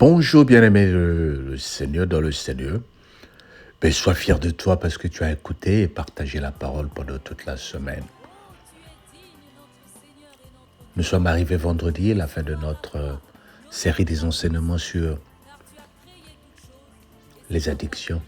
Bonjour bien-aimé le Seigneur dans le Seigneur. Sois fier de toi parce que tu as écouté et partagé la parole pendant toute la semaine. Nous sommes arrivés vendredi à la fin de notre série des enseignements sur les addictions.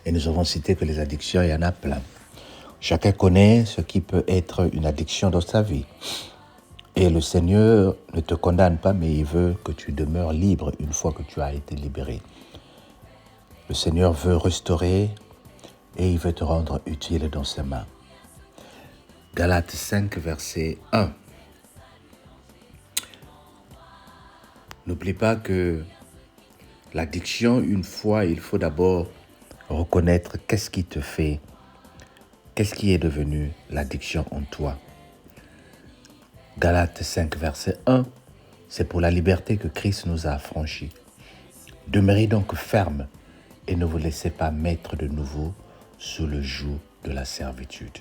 Et nous avons cité que les addictions, il y en a plein. Chacun connaît ce qui peut être une addiction dans sa vie. Et le Seigneur ne te condamne pas, mais il veut que tu demeures libre une fois que tu as été libéré. Le Seigneur veut restaurer et il veut te rendre utile dans ses mains. Galates 5, verset 1. N'oublie pas que l'addiction, une fois, il faut d'abord reconnaître qu'est-ce qui te fait, qu'est-ce qui est devenu l'addiction en toi. Galates 5, verset 1, c'est pour la liberté que Christ nous a affranchis. Demeurez donc fermes et ne vous laissez pas mettre de nouveau sous le joug de la servitude.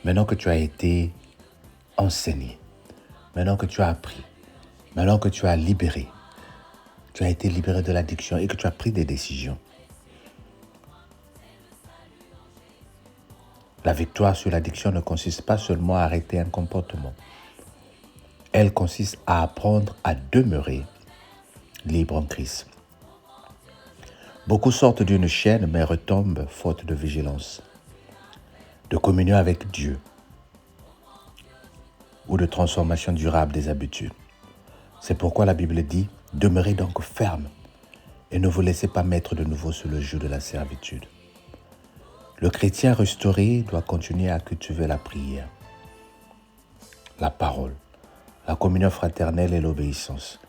Maintenant que tu as été enseigné, maintenant que tu as appris, maintenant que tu as libéré, tu as été libéré de l'addiction et que tu as pris des décisions. La victoire sur l'addiction ne consiste pas seulement à arrêter un comportement. Elle consiste à apprendre à demeurer libre en Christ. Beaucoup sortent d'une chaîne mais retombent faute de vigilance, de communion avec Dieu ou de transformation durable des habitudes. C'est pourquoi la Bible dit « Demeurez donc ferme et ne vous laissez pas mettre de nouveau sous le joug de la servitude ». Le chrétien restauré doit continuer à cultiver la prière, la parole, la communion fraternelle et l'obéissance.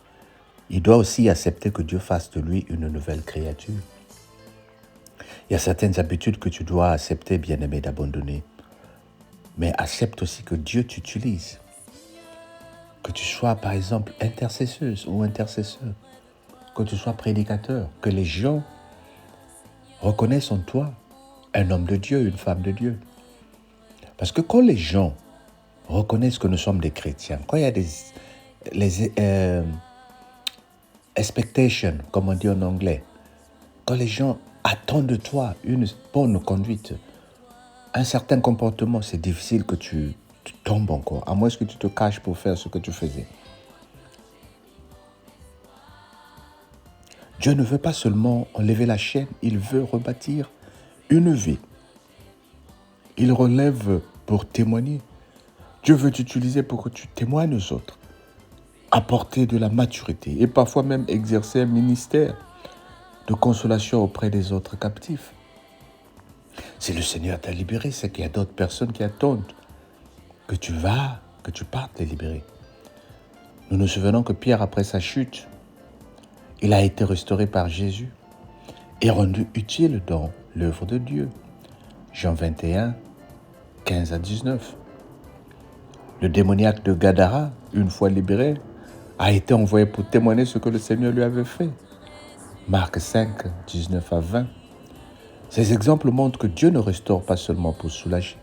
Il doit aussi accepter que Dieu fasse de lui une nouvelle créature. Il y a certaines habitudes que tu dois accepter, bien-aimé, d'abandonner. Mais accepte aussi que Dieu t'utilise. Que tu sois, par exemple, intercesseuse ou intercesseur. Que tu sois prédicateur. Que les gens reconnaissent en toi un homme de Dieu, une femme de Dieu. Parce que quand les gens reconnaissent que nous sommes des chrétiens, quand il y a les expectations, comme on dit en anglais, quand les gens attendent de toi une bonne conduite, un certain comportement, c'est difficile que tu tombes encore, à moins que tu te caches pour faire ce que tu faisais. Dieu ne veut pas seulement enlever la chaîne, il veut rebâtir une vie. Il relève pour témoigner. Dieu veut t'utiliser pour que tu témoignes aux autres, apporter de la maturité et parfois même exercer un ministère de consolation auprès des autres captifs. Si le Seigneur t'a libéré, c'est qu'il y a d'autres personnes qui attendent que tu partes les libérer. Nous nous souvenons que Pierre, après sa chute, il a été restauré par Jésus et rendu utile dans l'œuvre de Dieu. Jean 21, 15 à 19. Le démoniaque de Gadara, une fois libéré, a été envoyé pour témoigner ce que le Seigneur lui avait fait. Marc 5, 19 à 20. Ces exemples montrent que Dieu ne restaure pas seulement pour soulager,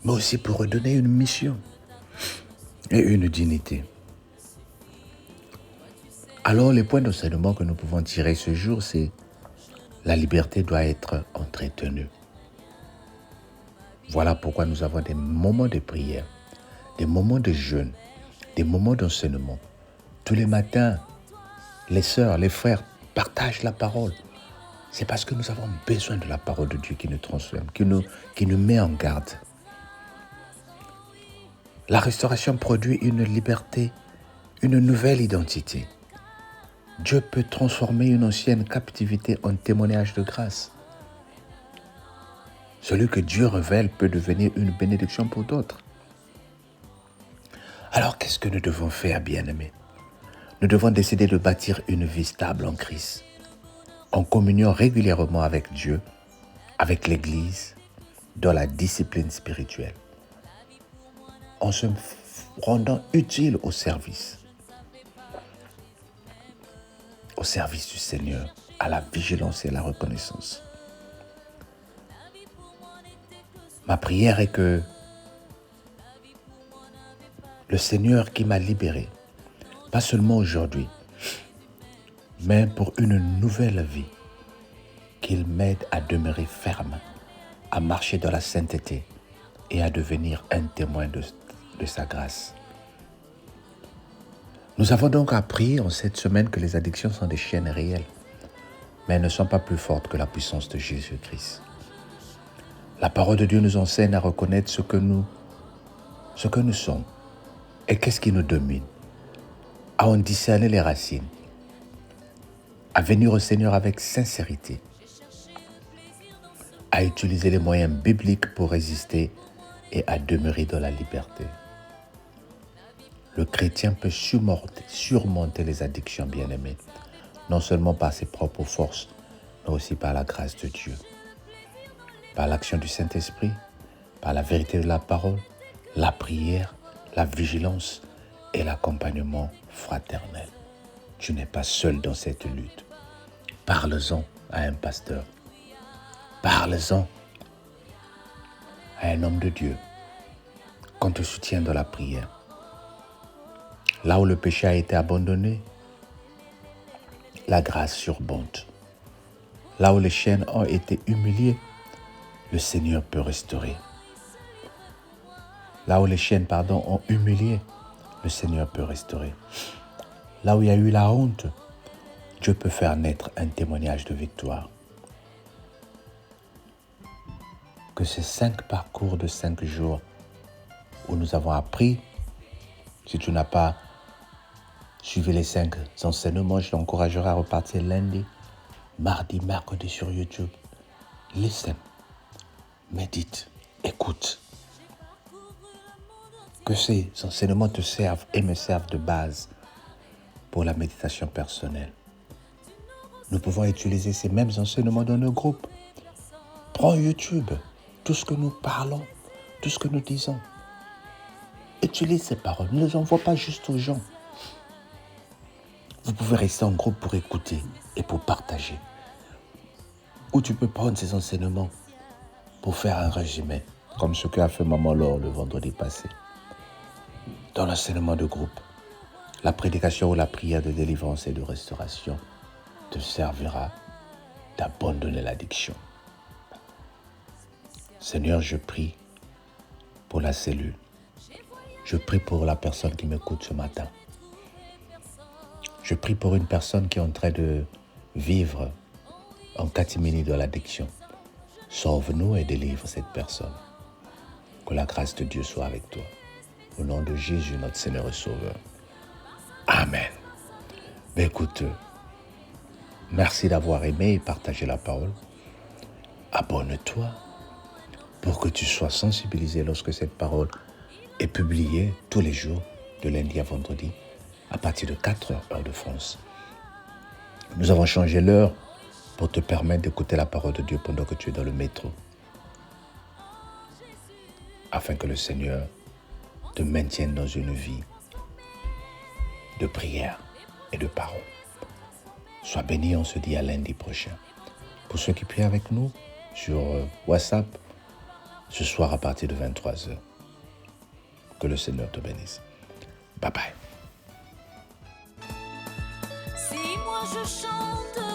mais aussi pour redonner une mission et une dignité. Alors, les points d'enseignement que nous pouvons tirer ce jour, c'est la liberté doit être entretenue. Voilà pourquoi nous avons des moments de prière, des moments de jeûne, des moments d'enseignement. Tous les matins, les sœurs, les frères partagent la parole. C'est parce que nous avons besoin de la parole de Dieu qui nous transforme, qui nous met en garde. La restauration produit une liberté, une nouvelle identité. Dieu peut transformer une ancienne captivité en témoignage de grâce. Celui que Dieu révèle peut devenir une bénédiction pour d'autres. Alors, qu'est-ce que nous devons faire, bien-aimés? Nous devons décider de bâtir une vie stable en Christ, en communion régulièrement avec Dieu, avec l'Église, dans la discipline spirituelle, en se rendant utile au service du Seigneur, à la vigilance et à la reconnaissance. Ma prière est que le Seigneur qui m'a libéré, pas seulement aujourd'hui, mais pour une nouvelle vie, qu'il m'aide à demeurer ferme, à marcher dans la sainteté et à devenir un témoin de sa grâce. Nous avons donc appris en cette semaine que les addictions sont des chaînes réelles, mais elles ne sont pas plus fortes que la puissance de Jésus-Christ. La parole de Dieu nous enseigne à reconnaître ce que nous sommes et qu'est-ce qui nous domine, à en discerner les racines, à venir au Seigneur avec sincérité, à utiliser les moyens bibliques pour résister et à demeurer dans la liberté. Le chrétien peut surmonter les addictions, bien-aimés, non seulement par ses propres forces, mais aussi par la grâce de Dieu, par l'action du Saint-Esprit, par la vérité de la parole, la prière, la vigilance et l'accompagnement fraternel. Tu n'es pas seul dans cette lutte. Parle-en à un pasteur. Parle-en à un homme de Dieu qu'on te soutienne dans la prière. Là où le péché a été abandonné, la grâce surabonde. Là où les chaînes ont été humiliées, le Seigneur peut restaurer. Là où les chaînes, ont humilié, le Seigneur peut restaurer. Là où il y a eu la honte, Dieu peut faire naître un témoignage de victoire. Que ces 5 parcours de 5 jours où nous avons appris, si tu n'as pas suivi les 5 enseignements, je t'encouragerai à repartir lundi, mardi, mercredi sur YouTube. Listen, médite, écoute. Que ces enseignements te servent et me servent de base pour la méditation personnelle. Nous pouvons utiliser ces mêmes enseignements dans nos groupes. Prends YouTube, tout ce que nous parlons, tout ce que nous disons. Utilise ces paroles, ne les envoie pas juste aux gens. Vous pouvez rester en groupe pour écouter et pour partager. Ou tu peux prendre ces enseignements pour faire un résumé, comme ce qu'a fait Maman Laure le vendredi passé. Dans l'enseignement de groupe, la prédication ou la prière de délivrance et de restauration te servira d'abandonner l'addiction. Seigneur, je prie pour la cellule. Je prie pour la personne qui m'écoute ce matin. Je prie pour une personne qui est en train de vivre en catimini de l'addiction. Sauve-nous et délivre cette personne. Que la grâce de Dieu soit avec toi. Au nom de Jésus, notre Seigneur et Sauveur. Amen. Mais écoute, merci d'avoir aimé et partagé la parole. Abonne-toi pour que tu sois sensibilisé lorsque cette parole est publiée tous les jours, de lundi à vendredi, à partir de 4 heures, heure de France. Nous avons changé l'heure pour te permettre d'écouter la parole de Dieu pendant que tu es dans le métro, afin que le Seigneur te maintienne dans une vie de prière et de parole. Sois béni, on se dit à lundi prochain. Pour ceux qui prient avec nous sur WhatsApp, ce soir à partir de 23h. Que le Seigneur te bénisse. Bye bye. Si moi je chante